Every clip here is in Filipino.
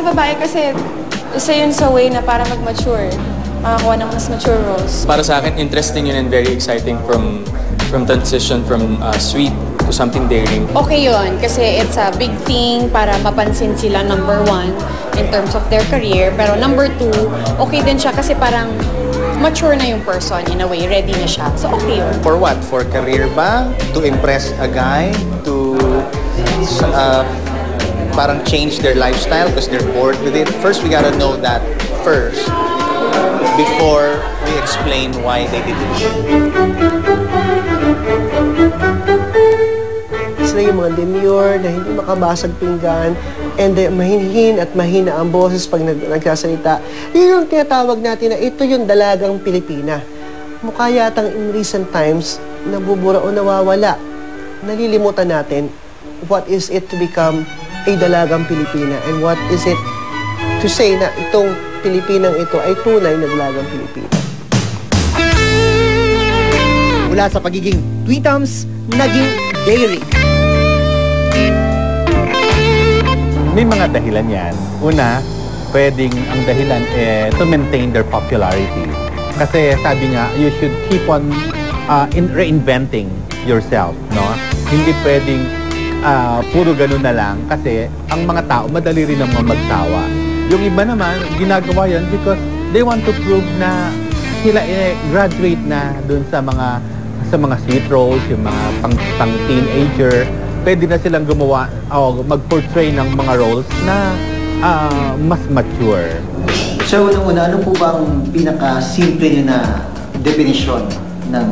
sa babae kasi isa yun sa way na para mag-mature. Makakuha ng mas mature roles. Para sa akin, interesting yun and very exciting from transition from sweet to something daring. Okay yun, kasi it's a big thing para mapansin sila, number 1, in terms of their career. Pero number 2, okay din siya kasi parang mature na yung person in a way, ready na siya. So okay yun. For what? For career ba? To impress a guy? To parang change their lifestyle because they're bored with it? First, we gotta know that first before we explain why they did it. Sila yung mga demure na hindi makabasag pinggan and mahinhin at mahina ang boses pag nagsasalita. Yun yung tinatawag natin na ito yung dalagang Pilipina. Mukha yatang in recent times nabubura o nawawala. Nalilimutan natin what is it to become a dalagang Pilipina and what is it to say na itong Pilipinang ito ay tunay na dalagang Pilipina. Mula sa pagiging tweetums, naging dairy. May mga dahilan yan. Una, pwedeng ang dahilan to maintain their popularity. Kasi sabi nga, you should keep on reinventing yourself, no? Hindi pwedeng puro ganun na lang kasi ang mga tao, madali rin naman magsawa. Yung iba naman, ginagawa yan because they want to prove na sila graduate na dun sa mga sweet roles, yung mga pang teenager. Pwede na silang gumawa o mag-portray ng mga roles na mas mature. So, unang-una, ano po ba ang pinaka-simple nyo na definition ng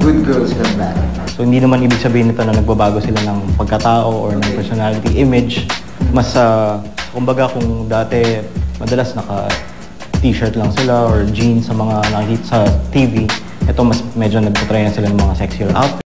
good girls gone bad? So hindi naman ibig sabihin nito na nagbabago sila ng pagkatao or ng personality image. Mas, kumbaga kung dati madalas naka-t-shirt lang sila or jeans sa mga nakikita sa TV, ito mas medyo nagpatry na sila ng mga sexier outfit.